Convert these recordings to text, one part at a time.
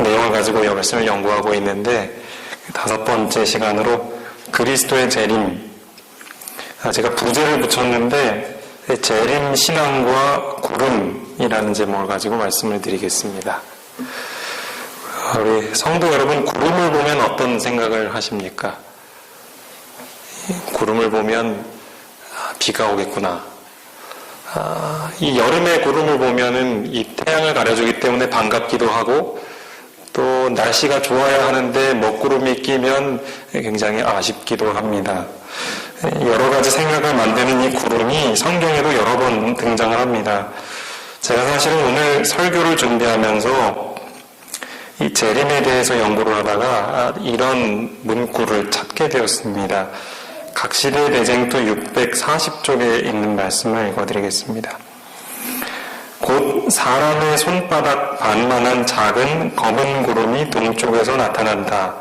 내용을 가지고 이 말씀을 연구하고 있는데 5번째 시간으로 그리스도의 재림, 제가 부제를 붙였는데 재림 신앙과 구름이라는 제목을 가지고 말씀을 드리겠습니다. 우리 성도 여러분, 구름을 보면 어떤 생각을 하십니까? 구름을 보면 비가 오겠구나. 이 여름의 구름을 보면은 이 태양을 가려주기 때문에 반갑기도 하고, 또 날씨가 좋아야 하는데 먹구름이 끼면 굉장히 아쉽기도 합니다. 여러 가지 생각을 만드는 이 구름이 성경에도 여러 번 등장을 합니다. 제가 사실은 오늘 설교를 준비하면서 이 재림에 대해서 연구를 하다가 이런 문구를 찾게 되었습니다. 각시대 대쟁투 640쪽에 있는 말씀을 읽어드리겠습니다. 곧 사람의 손바닥 반만한 작은 검은 구름이 동쪽에서 나타난다.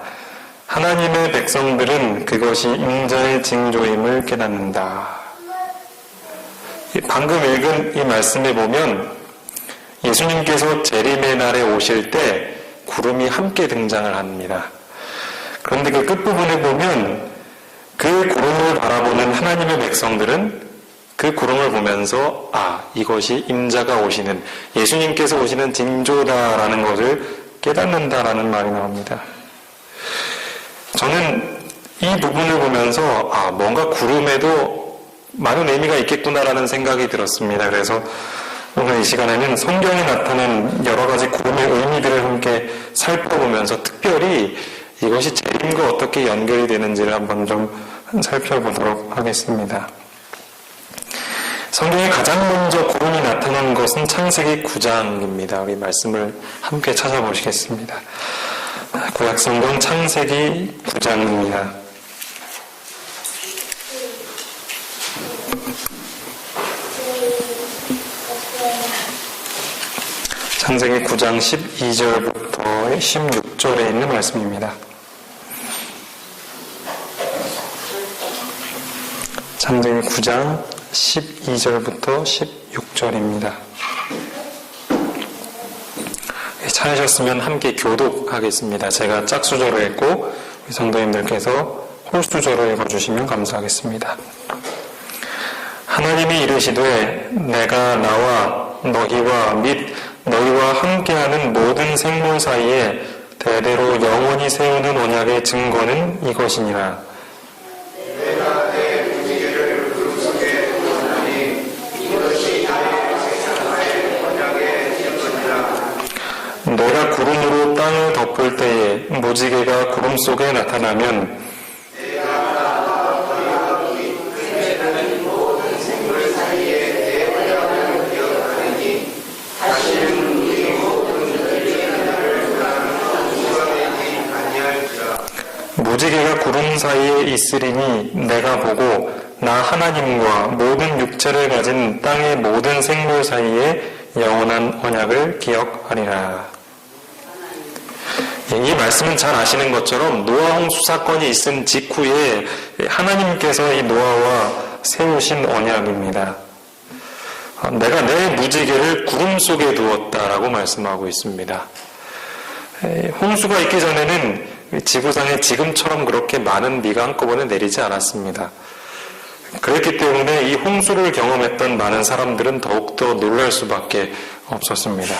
하나님의 백성들은 그것이 인자의 징조임을 깨닫는다. 방금 읽은 이 말씀에 보면 예수님께서 재림의 날에 오실 때 구름이 함께 등장을 합니다. 그런데 그 끝부분에 보면 그 구름을 바라보는 하나님의 백성들은 그 구름을 보면서 이것이 임자가 오시는, 예수님께서 오시는 징조다라는 것을 깨닫는다라는 말이 나옵니다. 저는 이 부분을 보면서 뭔가 구름에도 많은 의미가 있겠구나라는 생각이 들었습니다. 그래서 오늘 이 시간에는 성경에 나타난 여러 가지 구름의 의미들을 함께 살펴보면서 특별히 이것이 재림과 어떻게 연결이 되는지를 한번 좀 살펴보도록 하겠습니다. 성경에 가장 먼저 구름이 나타난 것은 창세기 9장입니다. 우리 말씀을 함께 찾아보시겠습니다. 구약성경 창세기 9장입니다. 창세기 9장 12절부터 16절에 있는 말씀입니다. 창세기 9장 12절부터 16절입니다. 찾으셨으면 함께 교독하겠습니다. 제가 짝수저로 읽고 성도님들께서 홀수저로 읽어주시면 감사하겠습니다. 하나님이 이르시되 내가 나와 너희와 및 너희와 함께하는 모든 생물 사이에 대대로 영원히 세우는 언약의 증거는 이것이니라. 내가 구름으로 땅을 덮을 때에 무지개가 구름 속에 나타나면 무지개가 구름 사이에 있으리니 내가 보고 나 하나님과 모든 육체를 가진 땅의 모든 생물 사이에 영원한 언약을 기억하리라. 이 말씀은 잘 아시는 것처럼 노아 홍수 사건이 있은 직후에 하나님께서 이 노아와 세우신 언약입니다. 내가 내 무지개를 구름 속에 두었다라고 말씀하고 있습니다. 홍수가 있기 전에는 지구상에 지금처럼 그렇게 많은 비가 한꺼번에 내리지 않았습니다. 그렇기 때문에 이 홍수를 경험했던 많은 사람들은 더욱더 놀랄 수밖에 없었습니다.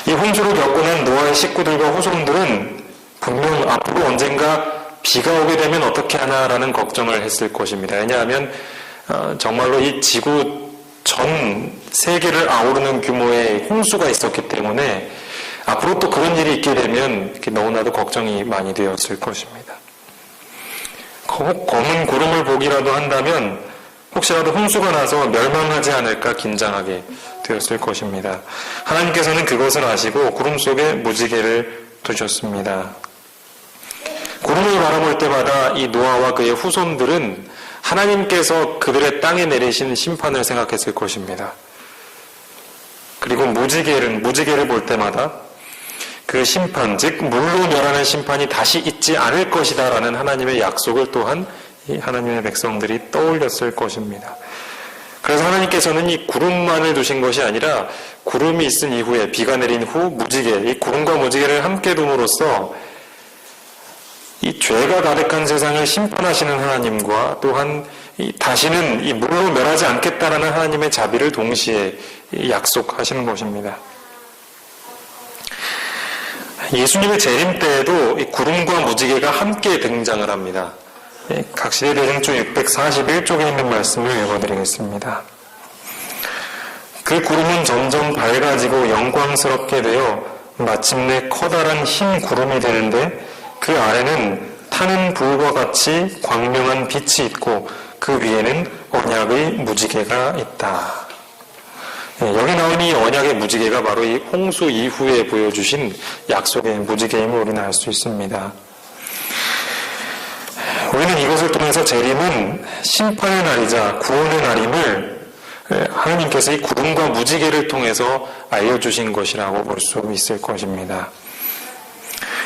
이 홍수를 겪고 난 노아의 식구들과 후손들은 분명 앞으로 언젠가 비가 오게 되면 어떻게 하나라는 걱정을 했을 것입니다. 왜냐하면 정말로 이 지구 전 세계를 아우르는 규모의 홍수가 있었기 때문에 앞으로 또 그런 일이 있게 되면 너무나도 걱정이 많이 되었을 것입니다. 검은 구름을 보기라도 한다면 혹시라도 홍수가 나서 멸망하지 않을까 긴장하게 되었을 것입니다. 하나님께서는 그것을 아시고 구름 속에 무지개를 두셨습니다. 구름을 바라볼 때마다 이 노아와 그의 후손들은 하나님께서 그들의 땅에 내리신 심판을 생각했을 것입니다. 그리고 무지개를 볼 때마다 그 심판, 즉 물로 멸하는 심판이 다시 있지 않을 것이다 라는 하나님의 약속을 또한 이 하나님의 백성들이 떠올렸을 것입니다. 그래서 하나님께서는 이 구름만을 두신 것이 아니라 구름이 있은 이후에 비가 내린 후 무지개, 이 구름과 무지개를 함께 둠으로써 이 죄가 가득한 세상을 심판하시는 하나님과 또한 다시는 이 물로 멸하지 않겠다라는 하나님의 자비를 동시에 약속하시는 것입니다. 예수님의 재림 때에도 이 구름과 무지개가 함께 등장을 합니다. 각시대대행전 641쪽에 있는 말씀을 읽어드리겠습니다. 그 구름은 점점 밝아지고 영광스럽게 되어 마침내 커다란 흰 구름이 되는데 그 아래는 타는 불과 같이 광명한 빛이 있고 그 위에는 언약의 무지개가 있다. 여기 나온 이 언약의 무지개가 바로 이 홍수 이후에 보여주신 약속의 무지개임을 우리는 알 수 있습니다. 우리는 이것을 통해서 재림은 심판의 날이자 구원의 날임을 하나님께서 이 구름과 무지개를 통해서 알려주신 것이라고 볼 수 있을 것입니다.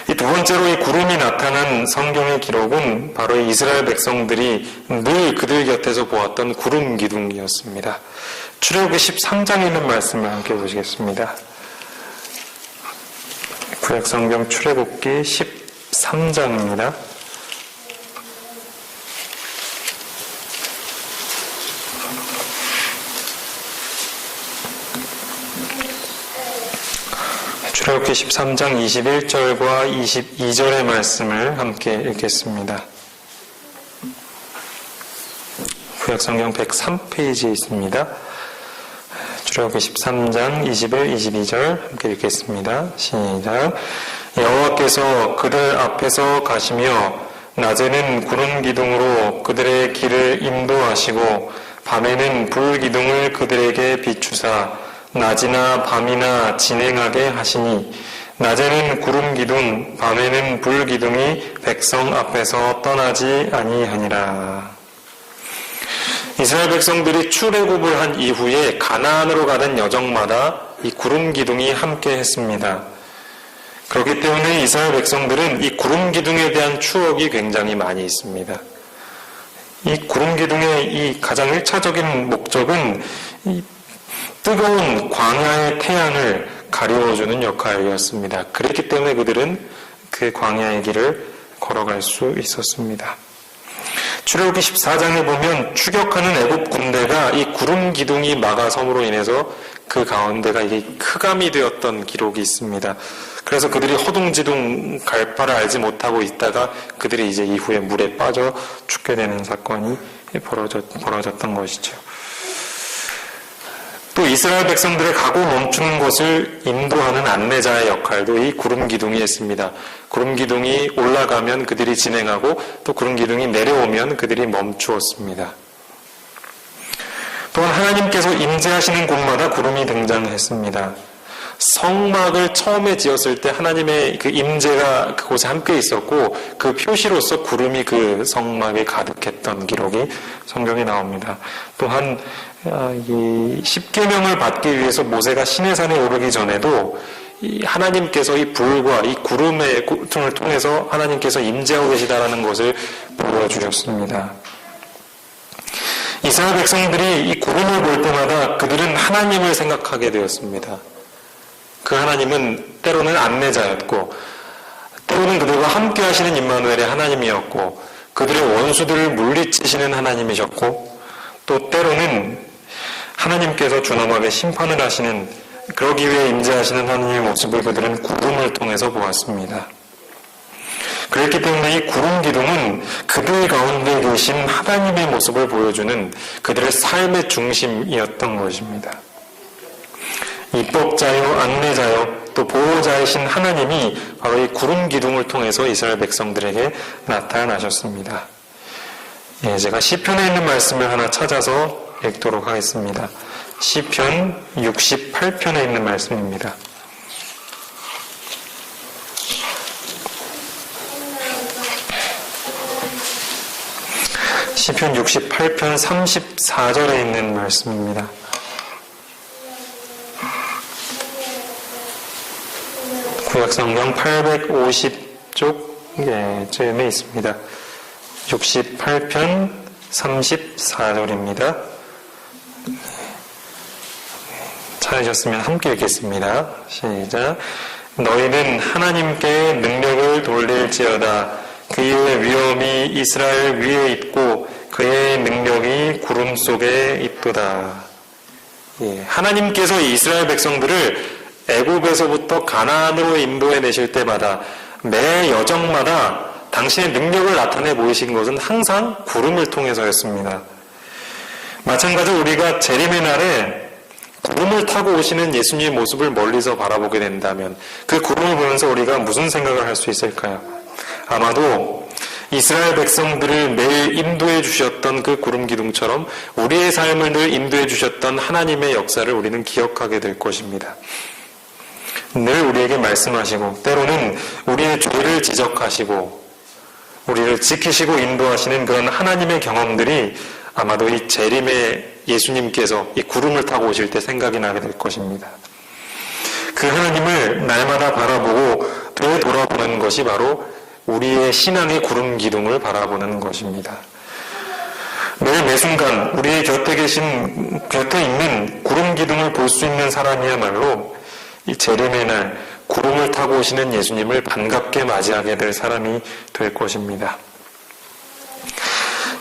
이 두 번째로 이 구름이 나타난 성경의 기록은 바로 이스라엘 백성들이 늘 그들 곁에서 보았던 구름 기둥이었습니다. 출애굽기 13장에 있는 말씀을 함께 보시겠습니다. 구약성경 출애굽기 13장입니다. 출애굽기 13장 21절과 22절의 말씀을 함께 읽겠습니다. 구약성경 103페이지에 있습니다. 출애굽기 13장 21, 22절 함께 읽겠습니다. 시작. 여호와께서 그들 앞에서 가시며 낮에는 구름 기둥으로 그들의 길을 인도하시고 밤에는 불 기둥을 그들에게 비추사 낮이나 밤이나 진행하게 하시니 낮에는 구름 기둥 밤에는 불 기둥이 백성 앞에서 떠나지 아니하니라. 이스라엘 백성들이 출애굽을 한 이후에 가나안으로 가는 여정마다 이 구름 기둥이 함께 했습니다. 그렇기 때문에 이스라엘 백성들은 이 구름 기둥에 대한 추억이 굉장히 많이 있습니다. 이 구름 기둥의 이 가장 1차적인 목적은 이 뜨거운 광야의 태양을 가려워주는 역할이었습니다. 그렇기 때문에 그들은 그 광야의 길을 걸어갈 수 있었습니다. 출애굽기 14장에 보면 추격하는 애굽 군대가 이 구름 기둥이 막아섬으로 인해서 그 가운데가 이게 흑암이 되었던 기록이 있습니다. 그래서 그들이 허둥지둥 갈 바를 알지 못하고 있다가 그들이 이제 이후에 물에 빠져 죽게 되는 사건이 벌어졌던 것이죠. 또 이스라엘 백성들의 가고 멈추는 것을 인도하는 안내자의 역할도 이 구름 기둥이 했습니다. 구름 기둥이 올라가면 그들이 진행하고 또 구름 기둥이 내려오면 그들이 멈추었습니다. 또한 하나님께서 임재하시는 곳마다 구름이 등장했습니다. 성막을 처음에 지었을 때 하나님의 그 임재가 그곳에 함께 있었고 그 표시로서 구름이 그 성막에 가득했던 기록이 성경에 나옵니다. 또한 이 십계명을 받기 위해서 모세가 시내산에 오르기 전에도 이 하나님께서 이 불과 이 구름의 고통을 통해서 하나님께서 임재하고 계시다라는 것을 보여주셨습니다. 이스라엘 백성들이 이 구름을 볼 때마다 그들은 하나님을 생각하게 되었습니다. 그 하나님은 때로는 안내자였고 때로는 그들과 함께 하시는 임마누엘의 하나님이었고 그들의 원수들을 물리치시는 하나님이셨고 또 때로는 하나님께서 준엄하게 심판을 하시는 그러기 위해 임재하시는 하나님의 모습을 그들은 구름을 통해서 보았습니다. 그렇기 때문에 이 구름 기둥은 그들 가운데 계신 하나님의 모습을 보여주는 그들의 삶의 중심이었던 것입니다. 입법자요, 안내자요, 또 보호자이신 하나님이 바로 이 구름 기둥을 통해서 이스라엘 백성들에게 나타나셨습니다. 제가 시편에 있는 말씀을 하나 찾아서 읽도록 하겠습니다. 시편 68편에 있는 말씀입니다. 시편 68편 34절에 있는 말씀입니다. 구약성경 850쪽쯤에 있습니다. 68편 34절입니다. 찾으셨으면 함께 읽겠습니다. 시작. 너희는 하나님께 능력을 돌릴지어다. 그의 위엄이 이스라엘 위에 있고 그의 능력이 구름 속에 있도다. 하나님께서 이스라엘 백성들을 애굽에서부터 가나안으로 인도해 내실 때마다 매 여정마다 당신의 능력을 나타내 보이신 것은 항상 구름을 통해서였습니다. 마찬가지로 우리가 재림의 날에 구름을 타고 오시는 예수님의 모습을 멀리서 바라보게 된다면 그 구름을 보면서 우리가 무슨 생각을 할 수 있을까요? 아마도 이스라엘 백성들을 매일 인도해 주셨던 그 구름 기둥처럼 우리의 삶을 늘 인도해 주셨던 하나님의 역사를 우리는 기억하게 될 것입니다. 늘 우리에게 말씀하시고 때로는 우리의 죄를 지적하시고 우리를 지키시고 인도하시는 그런 하나님의 경험들이 아마도 이 재림의 예수님께서 이 구름을 타고 오실 때 생각이 나게 될 것입니다. 그 하나님을 날마다 바라보고 되돌아보는 것이 바로 우리의 신앙의 구름 기둥을 바라보는 것입니다. 매일 매순간 우리의 곁에 있는 구름 기둥을 볼 수 있는 사람이야말로 이 재림의 날 구름을 타고 오시는 예수님을 반갑게 맞이하게 될 사람이 될 것입니다.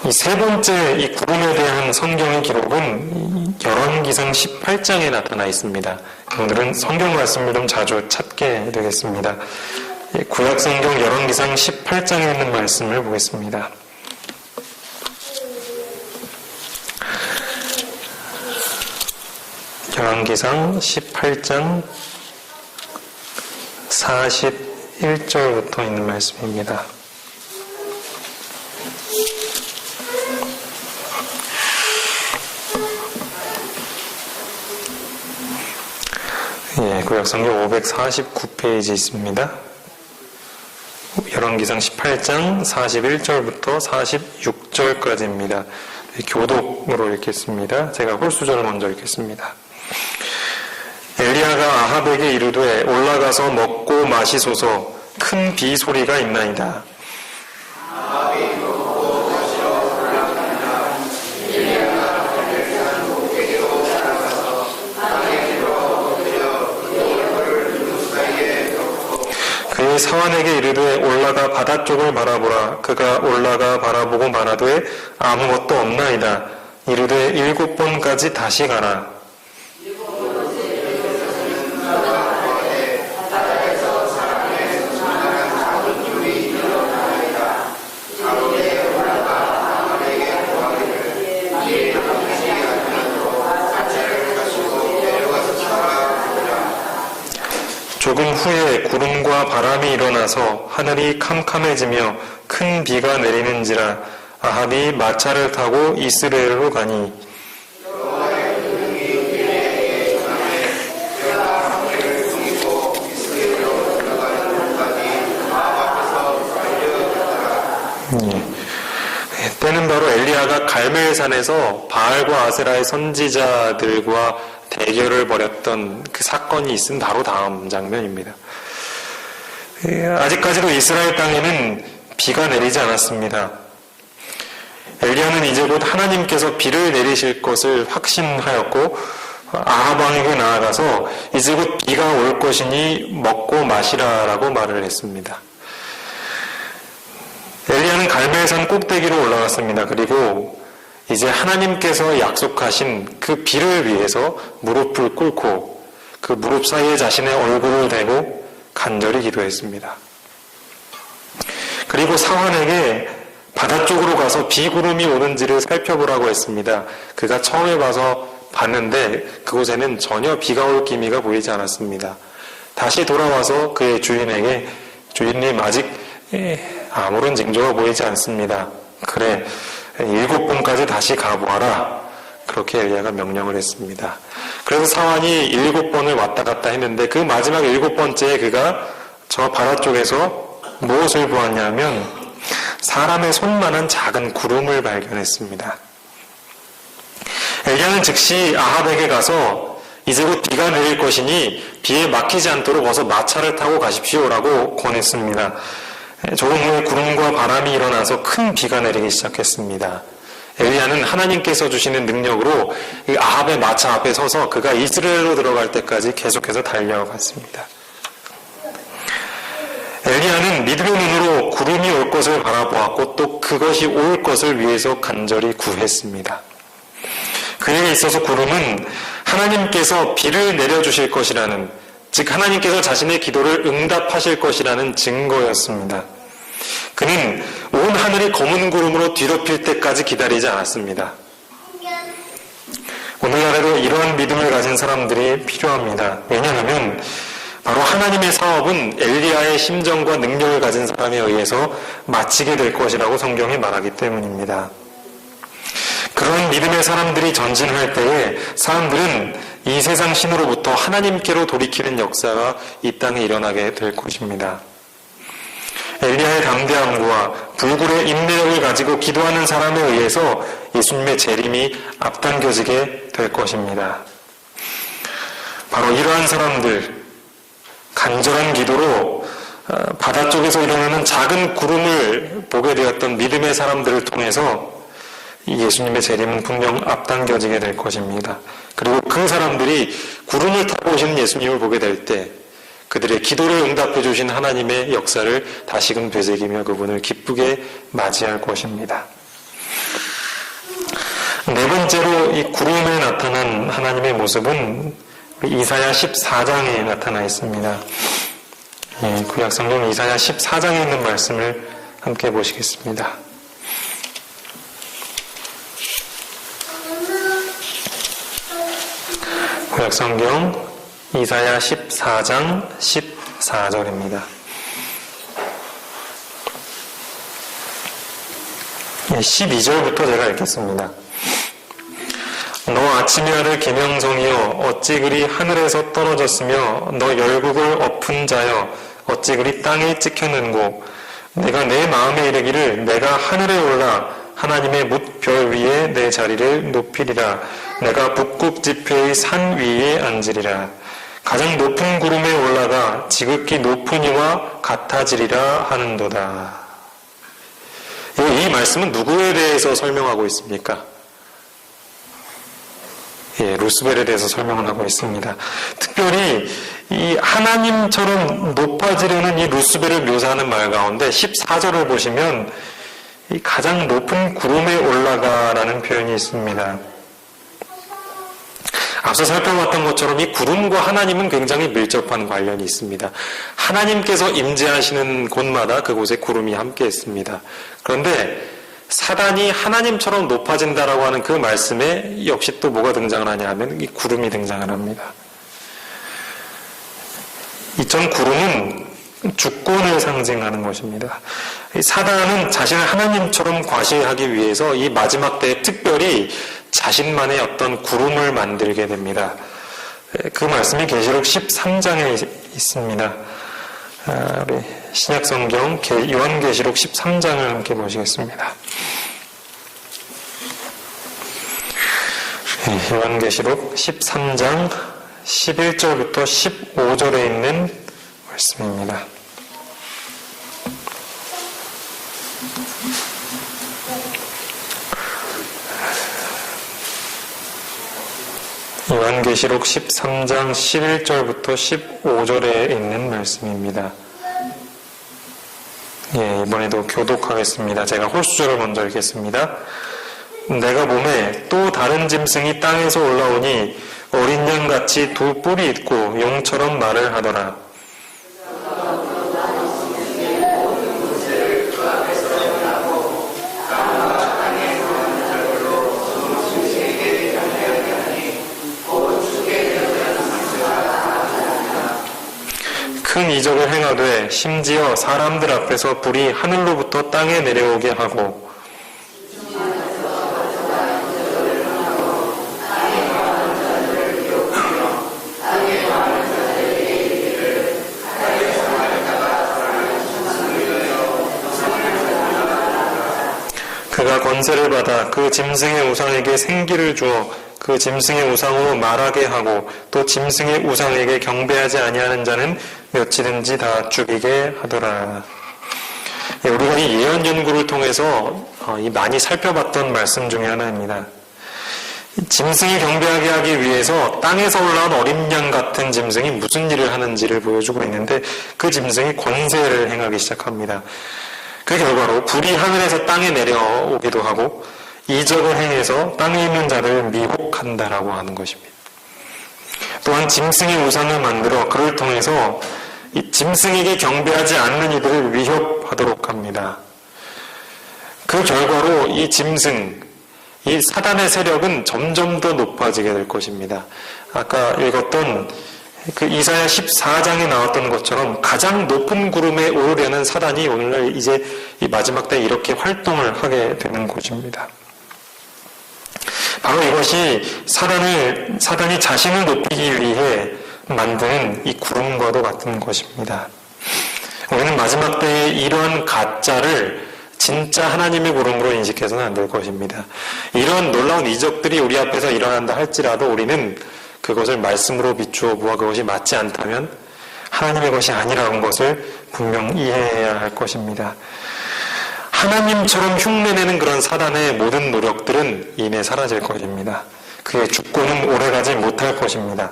이 세 번째 이 구름에 대한 성경의 기록은 열왕기상 18장에 나타나 있습니다. 오늘은 성경 말씀을 좀 자주 찾게 되겠습니다. 구약성경 열왕기상 18장에 있는 말씀을 보겠습니다. 열왕기상 18장 41절부터 있는 말씀입니다. 구약성경 549페이지 있습니다. 열왕기상 18장 41절부터 46절까지입니다. 교독으로 읽겠습니다. 제가 홀수절을 먼저 읽겠습니다. 엘리야가 아합에게 이르되 올라가서 먹고 마시소서 큰 비 소리가 있나이다. 그의 사환에게 이르되 올라가 바다 쪽을 바라보라. 그가 올라가 바라보고 말하되 아무것도 없나이다. 이르되 7번까지 다시 가라. 조금 후에 구름과 바람이 일어나서 하늘이 캄캄해지며 큰 비가 내리는지라 아합이 마차를 타고 이스라엘로 가니 때는 바로 엘리야가 갈멜산에서 바알과 아세라의 선지자들과 대결을 벌였던 그 사건이 있은 바로 다음 장면입니다. 아직까지도 이스라엘 땅에는 비가 내리지 않았습니다. 엘리야는 이제 곧 하나님께서 비를 내리실 것을 확신하였고 아합 왕에게 나아가서 이제 곧 비가 올 것이니 먹고 마시라라고 말을 했습니다. 엘리야는 갈멜산 꼭대기로 올라갔습니다. 그리고 이제 하나님께서 약속하신 그 비를 위해서 무릎을 꿇고 그 무릎 사이에 자신의 얼굴을 대고 간절히 기도했습니다. 그리고 사환에게 바다 쪽으로 가서 비구름이 오는지를 살펴보라고 했습니다. 그가 처음에 봐서 봤는데 그곳에는 전혀 비가 올 기미가 보이지 않았습니다. 다시 돌아와서 그의 주인에게 주인님 아직 아무런 징조가 보이지 않습니다. 그래 7번까지 다시 가보아라. 그렇게 엘리야가 명령을 했습니다. 그래서 사환이 7번을 왔다 갔다 했는데 그 마지막 7번째에 그가 저 바다 쪽에서 무엇을 보았냐면 사람의 손만한 작은 구름을 발견했습니다. 엘리야는 즉시 아합에게 가서 이제 곧 비가 내릴 것이니 비에 막히지 않도록 어서 마차를 타고 가십시오라고 권했습니다. 조금 후에 구름과 바람이 일어나서 큰 비가 내리기 시작했습니다. 엘리야는 하나님께서 주시는 능력으로 이 아합의 마차 앞에 서서 그가 이스라엘로 들어갈 때까지 계속해서 달려갔습니다. 엘리야는 믿음의 눈으로 구름이 올 것을 바라보았고 또 그것이 올 것을 위해서 간절히 구했습니다. 그에게 있어서 구름은 하나님께서 비를 내려주실 것이라는, 즉 하나님께서 자신의 기도를 응답하실 것이라는 증거였습니다. 그는 온 하늘이 검은 구름으로 뒤덮일 때까지 기다리지 않았습니다. 오늘날에도 이러한 믿음을 가진 사람들이 필요합니다. 왜냐하면 바로 하나님의 사업은 엘리야의 심정과 능력을 가진 사람에 의해서 마치게 될 것이라고 성경이 말하기 때문입니다. 그런 믿음의 사람들이 전진할 때에 사람들은 이 세상 신으로부터 하나님께로 돌이키는 역사가 이 땅에 일어나게 될 것입니다. 엘리야의 담대함과 불굴의 인내력을 가지고 기도하는 사람에 의해서 예수님의 재림이 앞당겨지게 될 것입니다. 바로 이러한 사람들, 간절한 기도로 바다 쪽에서 일어나는 작은 구름을 보게 되었던 믿음의 사람들을 통해서 예수님의 재림은 분명 앞당겨지게 될 것입니다. 그리고 그 사람들이 구름을 타고 오시는 예수님을 보게 될 때 그들의 기도를 응답해 주신 하나님의 역사를 다시금 되새기며 그분을 기쁘게 맞이할 것입니다. 네 번째로 이 구름에 나타난 하나님의 모습은 이사야 14장에 나타나 있습니다. 구약성경 이사야 14장에 있는 말씀을 함께 보시겠습니다. 구약성경 이사야 14장 14절입니다. 12절부터 제가 읽겠습니다. 너 아침의 아들 계명성이여 어찌 그리 하늘에서 떨어졌으며 너 열국을 엎은 자여 어찌 그리 땅에 찍혔는고 내가 내 마음에 이르기를 내가 하늘에 올라 하나님의 뭇별 위에 내 자리를 높이리라 내가 북극 지폐의 산 위에 앉으리라 가장 높은 구름에 올라가 지극히 높은 이와 같아지리라 하는도다. 이 말씀은 누구에 대해서 설명하고 있습니까? 루스벨에 대해서 설명을 하고 있습니다. 특별히 이 하나님처럼 높아지려는 이 루스벨을 묘사하는 말 가운데 14절을 보시면 이 가장 높은 구름에 올라가라는 표현이 있습니다. 앞서 살펴봤던 것처럼 이 구름과 하나님은 굉장히 밀접한 관련이 있습니다. 하나님께서 임재하시는 곳마다 그곳에 구름이 함께 있습니다. 그런데 사단이 하나님처럼 높아진다라고 하는 그 말씀에 역시 또 뭐가 등장을 하냐 하면 이 구름이 등장을 합니다. 이전 구름은 주권을 상징하는 것입니다. 사단은 자신을 하나님처럼 과시하기 위해서 이 마지막 때에 특별히 자신만의 어떤 구름을 만들게 됩니다. 그 말씀이 계시록 13장에 있습니다. 우리 신약성경 요한계시록 13장을 함께 보시겠습니다. 요한계시록 13장 11절부터 15절에 있는 말씀입니다. 요한계시록 13장 11절부터 15절에 있는 말씀입니다. 이번에도 교독하겠습니다. 제가 홀수절을 먼저 읽겠습니다. 내가 몸에 또 다른 짐승이 땅에서 올라오니 어린 양같이 두 뿔이 있고 용처럼 말을 하더라. 큰 이적을 행하되 심지어 사람들 앞에서 불이 하늘로부터 땅에 내려오게 하고 그가 권세를 받아 그 짐승의 우상에게 생기를 주어 그 짐승의 우상으로 말하게 하고 또 짐승의 우상에게 경배하지 아니하는 자는 몇이든지 다 죽이게 하더라. 우리가 이 예언 연구를 통해서 많이 살펴봤던 말씀 중에 하나입니다. 짐승이 경배하게 하기 위해서 땅에서 올라온 어린 양 같은 짐승이 무슨 일을 하는지를 보여주고 있는데, 그 짐승이 권세를 행하기 시작합니다. 그 결과로 불이 하늘에서 땅에 내려오기도 하고 이적을 행해서 땅에 있는 자를 미혹한다라고 하는 것입니다. 또한 짐승의 우상을 만들어 그를 통해서 이 짐승에게 경배하지 않는 이들을 위협하도록 합니다. 그 결과로 이 짐승, 이 사단의 세력은 점점 더 높아지게 될 것입니다. 아까 읽었던 그 이사야 14장에 나왔던 것처럼 가장 높은 구름에 오르려는 사단이 오늘날 이제 이 마지막 때 이렇게 활동을 하게 되는 것입니다. 바로 이것이 사단이 자신을 높이기 위해 만드는 이 구름과도 같은 것입니다. 우리는 마지막 때에 이러한 가짜를 진짜 하나님의 구름으로 인식해서는 안 될 것입니다. 이런 놀라운 이적들이 우리 앞에서 일어난다 할지라도 우리는 그것을 말씀으로 비추어 보아 그것이 맞지 않다면 하나님의 것이 아니라는 것을 분명 이해해야 할 것입니다. 하나님처럼 흉내내는 그런 사단의 모든 노력들은 이내 사라질 것입니다. 그의 주권은 오래가지 못할 것입니다.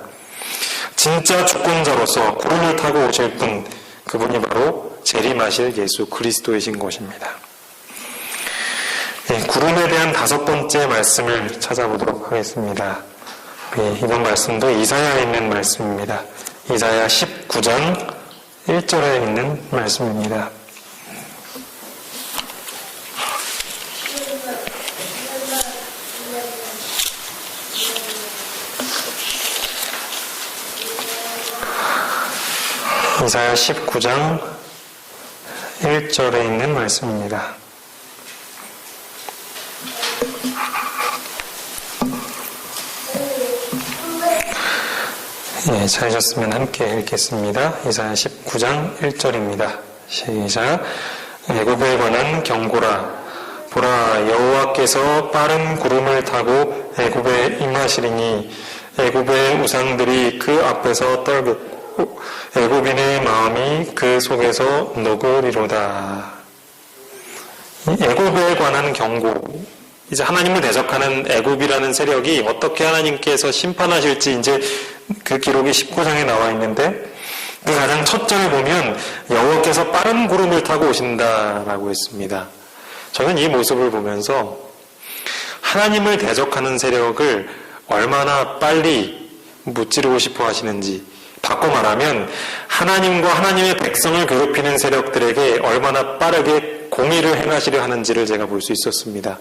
진짜 주권자로서 구름을 타고 오실 분, 그분이 바로 재림하실 예수 그리스도이신 것입니다. 구름에 대한 5번째 말씀을 찾아보도록 하겠습니다. 이번 말씀도 이사야에 있는 말씀입니다. 이사야 19장 1절에 있는 말씀입니다. 이사야 19장 1절에 있는 말씀입니다. 찾으셨으면 함께 읽겠습니다. 이사야 19장 1절입니다. 시작. 애굽에 관한 경고라. 보라, 여호와께서 빠른 구름을 타고 애굽에 임하시리니 애굽의 우상들이 그 앞에서 떨겠고 애굽인의 마음이 그 속에서 녹으리로다. 애굽에 관한 경고, 이제 하나님을 대적하는 애굽이라는 세력이 어떻게 하나님께서 심판하실지 이제 그 기록이 19장에 나와 있는데, 그 가장 첫 절을 보면 여호와께서 빠른 구름을 타고 오신다라고 했습니다. 저는 이 모습을 보면서 하나님을 대적하는 세력을 얼마나 빨리 무찌르고 싶어 하시는지, 바꿔 말하면 하나님과 하나님의 백성을 괴롭히는 세력들에게 얼마나 빠르게 공의를 행하시려 하는지를 제가 볼 수 있었습니다.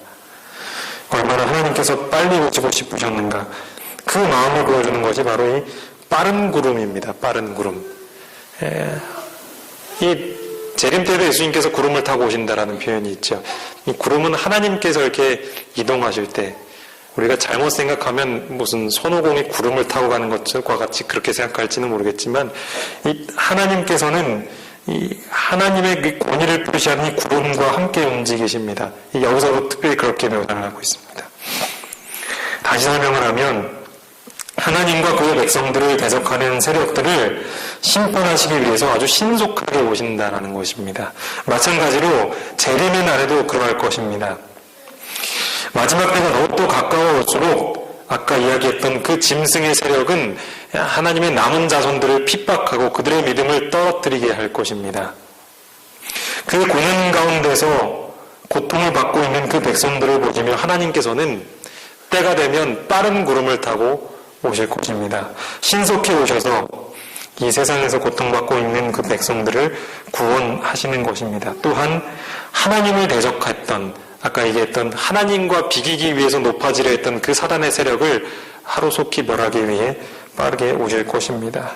얼마나 하나님께서 빨리 오시고 싶으셨는가, 그 마음을 보여주는 것이 바로 이 빠른 구름입니다. 빠른 구름. 이 재림 때도 예수님께서 구름을 타고 오신다라는 표현이 있죠. 이 구름은 하나님께서 이렇게 이동하실 때, 우리가 잘못 생각하면 무슨 손오공이 구름을 타고 가는 것과 같이 그렇게 생각할지는 모르겠지만, 이 하나님께서는 이 하나님의 그 권위를 표시하는 이 구름과 함께 움직이십니다. 여기서도 특별히 그렇게 묘사를 하고 있습니다. 다시 설명을 하면 하나님과 그의 백성들을 대적하는 세력들을 심판하시기 위해서 아주 신속하게 오신다라는 것입니다. 마찬가지로 재림의 날에도 그러할 것입니다. 마지막 때가 더욱더 가까워올수록 아까 이야기했던 그 짐승의 세력은 하나님의 남은 자손들을 핍박하고 그들의 믿음을 떨어뜨리게 할 것입니다. 그 고난 가운데서 고통을 받고 있는 그 백성들을 보시며 하나님께서는 때가 되면 빠른 구름을 타고 오실 것입니다. 신속히 오셔서 이 세상에서 고통받고 있는 그 백성들을 구원하시는 것입니다. 또한 하나님을 대적했던, 아까 얘기했던 하나님과 비기기 위해서 높아지려 했던 그 사단의 세력을 하루속히 멸하기 위해 빠르게 오실 것입니다.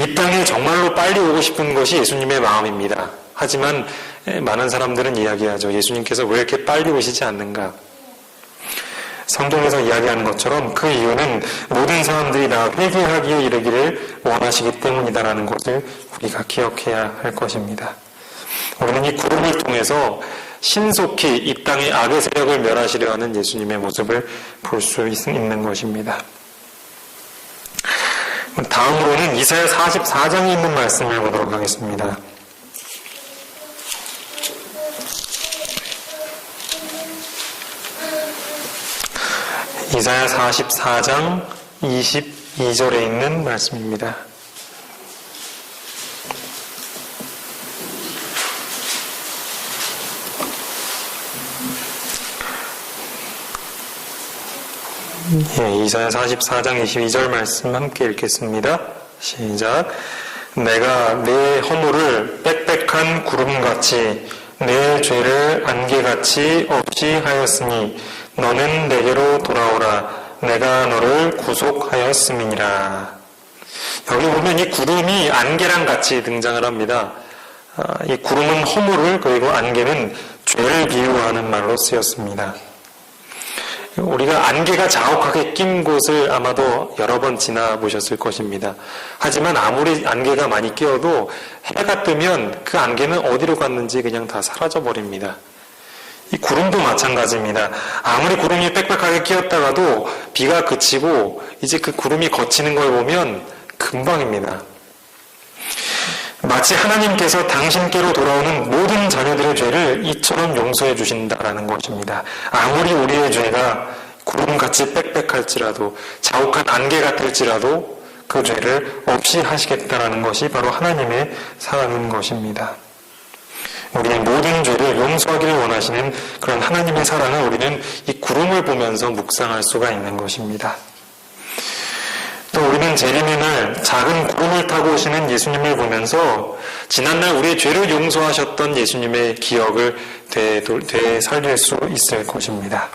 이 땅에 정말로 빨리 오고 싶은 것이 예수님의 마음입니다. 하지만 많은 사람들은 이야기하죠. 예수님께서 왜 이렇게 빨리 오시지 않는가? 성경에서 이야기하는 것처럼 그 이유는 모든 사람들이 다 회개하기에 이르기를 원하시기 때문이다라는 것을 우리가 기억해야 할 것입니다. 우리는 이 구름을 통해서 신속히 이 땅의 악의 세력을 멸하시려 하는 예수님의 모습을 볼 수 있는 것입니다. 다음으로는 이사야 44장에 있는 말씀을 보도록 하겠습니다. 이사야 44장 22절에 있는 말씀입니다. 이사야 44장 22절 말씀 함께 읽겠습니다. 시작. 내가 내 허물을 빽빽한 구름같이 내 죄를 안개같이 없이 하였으니 너는 내게로 돌아오라. 내가 너를 구속하였음이니라. 여기 보면 이 구름이 안개랑 같이 등장을 합니다. 이 구름은 허물을, 그리고 안개는 죄를 비유하는 말로 쓰였습니다. 우리가 안개가 자욱하게 낀 곳을 아마도 여러 번 지나보셨을 것입니다. 하지만 아무리 안개가 많이 끼어도 해가 뜨면 그 안개는 어디로 갔는지 그냥 다 사라져버립니다. 이 구름도 마찬가지입니다. 아무리 구름이 빽빽하게 끼었다가도 비가 그치고 이제 그 구름이 걷히는 걸 보면 금방입니다. 마치 하나님께서 당신께로 돌아오는 모든 자녀들의 죄를 이처럼 용서해 주신다라는 것입니다. 아무리 우리의 죄가 구름같이 빽빽할지라도, 자욱한 안개 같을지라도 그 죄를 없이 하시겠다라는 것이 바로 하나님의 사랑인 것입니다. 우리의 모든 죄를 용서하기를 원하시는 그런 하나님의 사랑을 우리는 이 구름을 보면서 묵상할 수가 있는 것입니다. 또 우리는 재림의 날 작은 구름을 타고 오시는 예수님을 보면서 지난날 우리의 죄를 용서하셨던 예수님의 기억을 되살릴 수 있을 것입니다.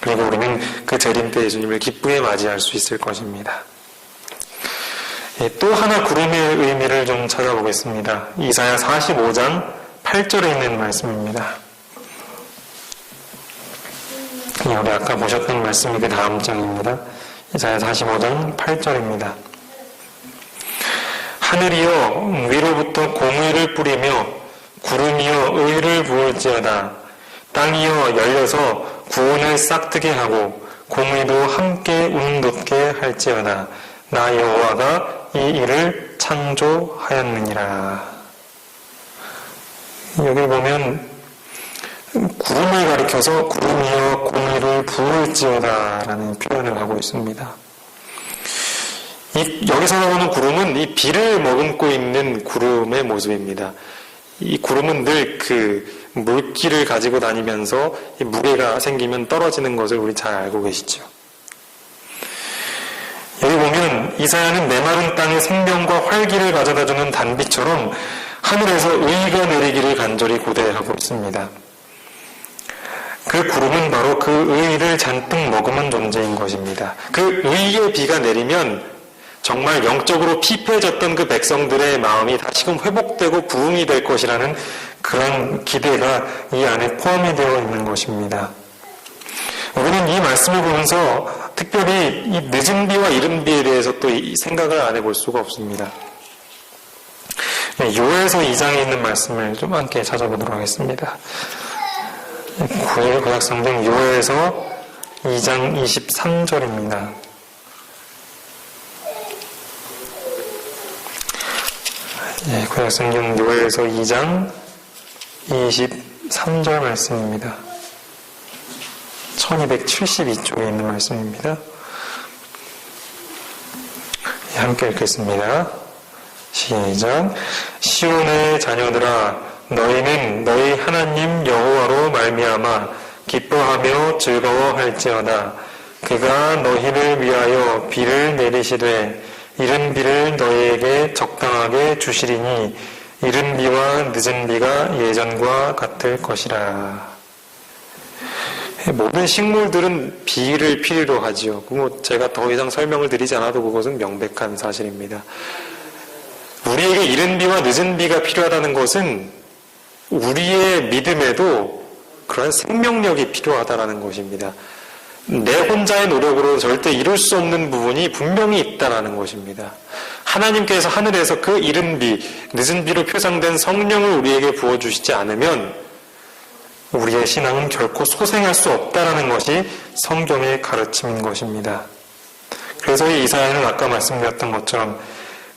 그리고 우리는 그 재림 때 예수님을 기쁘게 맞이할 수 있을 것입니다. 또 하나 구름의 의미를 좀 찾아보겠습니다. 이사야 45장 8절에 있는 말씀입니다. 우리 아까 보셨던 말씀이 그 다음 장입니다. 이사야 45장 8절입니다. 하늘이여 위로부터 공의를 뿌리며 구름이여 의를 부을지어다. 땅이여 열려서 구원을 싹트게 하고 공의도 함께 운돋게 할지어다. 나 여호와가 이 일을 창조하였느니라. 여기 보면 구름을 가리켜서 구름이여 공의를 부을지어다 라는 표현을 하고 있습니다. 여기서 나오는 구름은 이 비를 머금고 있는 구름의 모습입니다. 이 구름은 늘 그 물기를 가지고 다니면서 이 무게가 생기면 떨어지는 것을 우리 잘 알고 계시죠. 여기 보면 이사야는 메마른 땅에 생명과 활기를 가져다주는 단비처럼 하늘에서 의가 내리기를 간절히 고대하고 있습니다. 그 구름은 바로 그 의를 잔뜩 머금은 존재인 것입니다. 그 의의 비가 내리면 정말 영적으로 피폐해졌던 그 백성들의 마음이 다시금 회복되고 부흥이 될 것이라는 그런 기대가 이 안에 포함이 되어 있는 것입니다. 우리는 이 말씀을 보면서 특별히 이 늦은 비와 이른 비에 대해서 또 생각을 안 해볼 수가 없습니다. 요엘서 2장에 있는 말씀을 좀 함께 찾아보도록 하겠습니다. 9일 구약성경 요엘서 2장 23절입니다. 구약성경 요엘서 2장 23절 말씀입니다. 1272쪽에 있는 말씀입니다. 함께 읽겠습니다. 시작. 시온의 자녀들아 너희는 너희 하나님 여호와로 말미암아 기뻐하며 즐거워할지어다. 그가 너희를 위하여 비를 내리시되 이른 비를 너희에게 적당하게 주시리니 이른 비와 늦은 비가 예전과 같을 것이라. 모든 식물들은 비를 필요로 하지요. 제가 더 이상 설명을 드리지 않아도 그것은 명백한 사실입니다. 우리에게 이른 비와 늦은 비가 필요하다는 것은 우리의 믿음에도 그런 생명력이 필요하다는 것입니다. 내 혼자의 노력으로 절대 이룰 수 없는 부분이 분명히 있다는 것입니다. 하나님께서 하늘에서 그 이른 비, 늦은 비로 표상된 성령을 우리에게 부어주시지 않으면 우리의 신앙은 결코 소생할 수 없다는 것이 성경의 가르침인 것입니다. 그래서 이 이사야는 아까 말씀드렸던 것처럼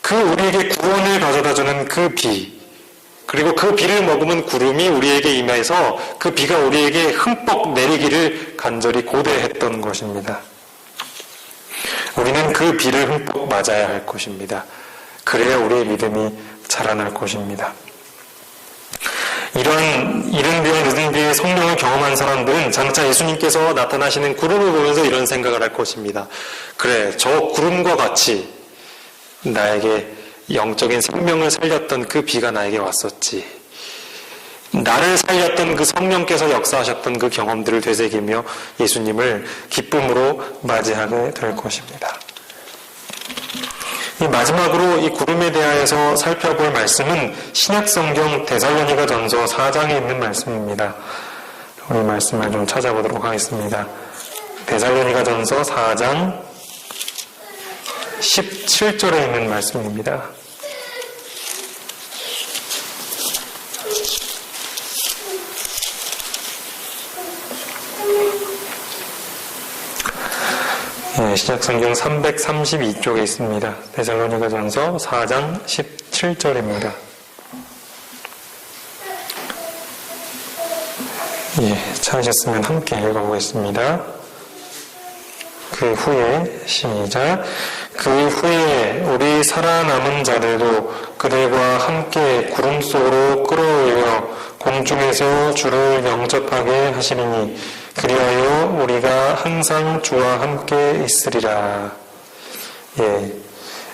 그 우리에게 구원을 가져다주는 그 비, 그리고 그 비를 머금은 구름이 우리에게 임해서 그 비가 우리에게 흠뻑 내리기를 간절히 고대했던 것입니다. 우리는 그 비를 흠뻑 맞아야 할 것입니다. 그래야 우리의 믿음이 자라날 것입니다. 이런 이른 비와 늦은 비의 성령을 경험한 사람들은 장차 예수님께서 나타나시는 구름을 보면서 이런 생각을 할 것입니다. 그래, 저 구름과 같이 나에게 영적인 생명을 살렸던 그 비가 나에게 왔었지. 나를 살렸던 그 성령께서 역사하셨던 그 경험들을 되새기며 예수님을 기쁨으로 맞이하게 될 것입니다. 마지막으로 이 구름에 대하여서 살펴볼 말씀은 신약성경 데살로니가전서 4장에 있는 말씀입니다. 우리 말씀을 좀 찾아보도록 하겠습니다. 데살로니가전서 4장 17절에 있는 말씀입니다. 신약성경 332쪽에 있습니다. 데살로니가전서 4장 17절입니다. 찾으셨으면 함께 읽어보겠습니다. 그 후에 시작. 그 후에 우리 살아남은 자들도 그들과 함께 구름 속으로 끌어올려 공중에서 주를 영접하게 하시리니 그리하여 우리가 항상 주와 함께 있으리라.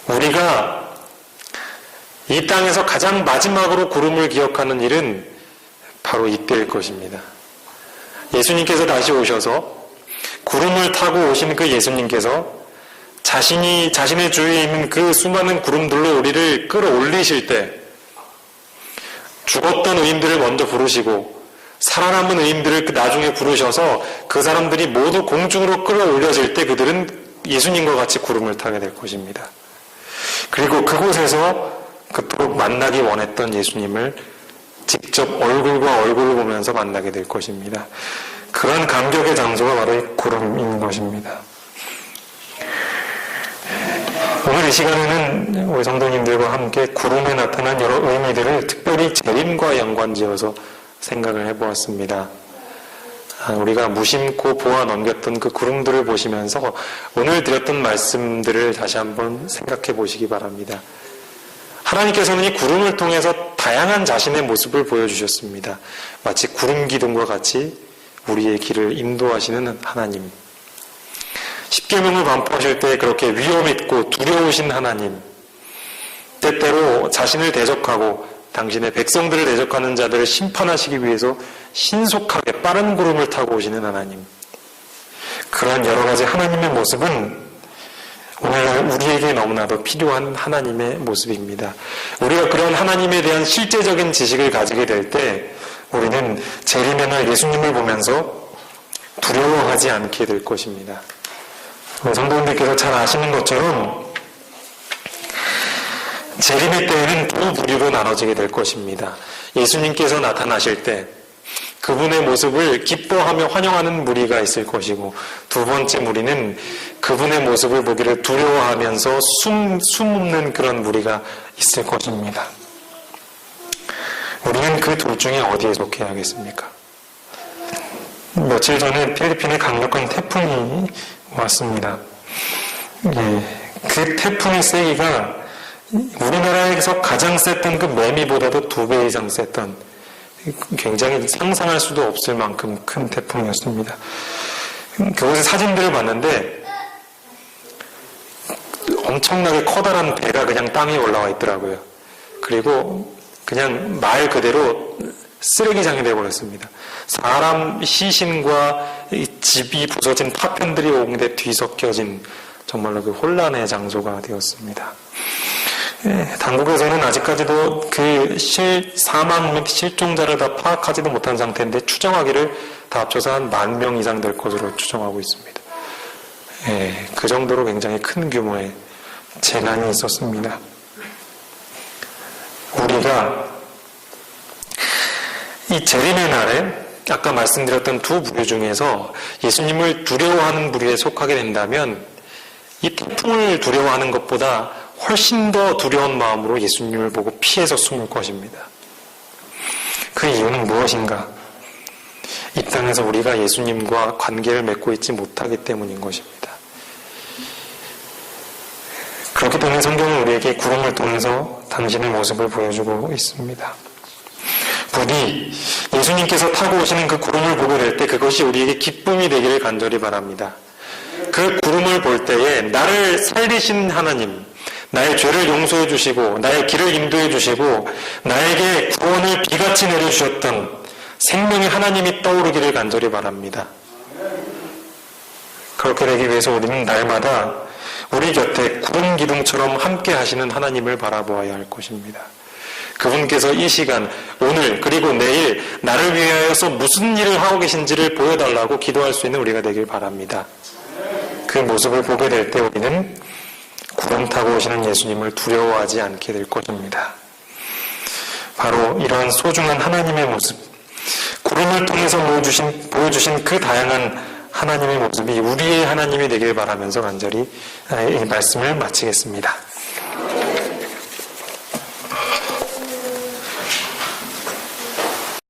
우리가 이 땅에서 가장 마지막으로 구름을 기억하는 일은 바로 이때일 것입니다. 예수님께서 다시 오셔서 구름을 타고 오신 그 예수님께서 자신의 주위에 있는 그 수많은 구름들로 우리를 끌어올리실 때 죽었던 의인들을 먼저 부르시고 살아남은 의인들을 나중에 부르셔서 그 사람들이 모두 공중으로 끌어올려질 때 그들은 예수님과 같이 구름을 타게 될 것입니다. 그리고 그곳에서 그토록 만나기 원했던 예수님을 직접 얼굴과 얼굴을 보면서 만나게 될 것입니다. 그런 감격의 장소가 바로 이 구름인 것입니다. 오늘 이 시간에는 우리 성도님들과 함께 구름에 나타난 여러 의미들을 특별히 재림과 연관지어서 생각을 해보았습니다. 우리가 무심코 보아 넘겼던 그 구름들을 보시면서 오늘 드렸던 말씀들을 다시 한번 생각해 보시기 바랍니다. 하나님께서는 이 구름을 통해서 다양한 자신의 모습을 보여주셨습니다. 마치 구름 기둥과 같이 우리의 길을 인도하시는 하나님. 십계명을 반포하실 때 그렇게 위험 있고 두려우신 하나님. 때때로 자신을 대적하고 당신의 백성들을 대적하는 자들을 심판하시기 위해서 신속하게 빠른 구름을 타고 오시는 하나님. 그러한 여러 가지 하나님의 모습은 오늘 우리에게 너무나도 필요한 하나님의 모습입니다. 우리가 그런 하나님에 대한 실제적인 지식을 가지게 될 때 우리는 재림의 날 예수님을 보면서 두려워하지 않게 될 것입니다. 성도님들께서 잘 아시는 것처럼 재림의 때에는 두 부류로 나눠지게 될 것입니다. 예수님께서 나타나실 때 그분의 모습을 기뻐하며 환영하는 무리가 있을 것이고, 두 번째 무리는 그분의 모습을 보기를 두려워하면서 숨는 그런 무리가 있을 것입니다. 우리는 그 둘 중에 어디에 속해야겠습니까? 며칠 전에 필리핀에 강력한 태풍이 왔습니다. 그 태풍의 세기가 우리나라에서 가장 셌던 그 매미보다도 2배 이상 셌던, 굉장히 상상할 수도 없을 만큼 큰 태풍이었습니다. 그곳의 사진들을 봤는데 엄청나게 커다란 배가 그냥 땅에 올라와 있더라고요. 그리고 그냥 말 그대로 쓰레기장이 되어버렸습니다. 사람 시신과 집이 부서진 파편들이 옹대 뒤섞여진 정말로 그 혼란의 장소가 되었습니다. 당국에서는 아직까지도 그 사망 및 실종자를 다 파악하지도 못한 상태인데 추정하기를 다 합쳐서 한 10,000명 이상 될 것으로 추정하고 있습니다. 그 정도로 굉장히 큰 규모의 재난이 있었습니다. 우리가 이 재림의 날에 아까 말씀드렸던 두 부류 중에서 예수님을 두려워하는 부류에 속하게 된다면 이 태풍을 두려워하는 것보다 훨씬 더 두려운 마음으로 예수님을 보고 피해서 숨을 것입니다. 그 이유는 무엇인가? 이 땅에서 우리가 예수님과 관계를 맺고 있지 못하기 때문인 것입니다. 그렇기 때문에 성경은 우리에게 구름을 통해서 당신의 모습을 보여주고 있습니다. 부디 예수님께서 타고 오시는 그 구름을 보게 될 때 그것이 우리에게 기쁨이 되기를 간절히 바랍니다. 그 구름을 볼 때에 나를 살리신 하나님, 나의 죄를 용서해 주시고 나의 길을 인도해 주시고 나에게 구원을 비같이 내려주셨던 생명의 하나님이 떠오르기를 간절히 바랍니다. 그렇게 되기 위해서 우리는 날마다 우리 곁에 구름 기둥처럼 함께 하시는 하나님을 바라보아야 할 것입니다. 그분께서 이 시간, 오늘 그리고 내일 나를 위하여서 무슨 일을 하고 계신지를 보여달라고 기도할 수 있는 우리가 되길 바랍니다. 그 모습을 보게 될 때 우리는 구름 타고 오시는 예수님을 두려워하지 않게 될 것입니다. 바로 이러한 소중한 하나님의 모습, 구름을 통해서 보여주신 그 다양한 하나님의 모습이 우리의 하나님이 되길 바라면서 간절히 이 말씀을 마치겠습니다.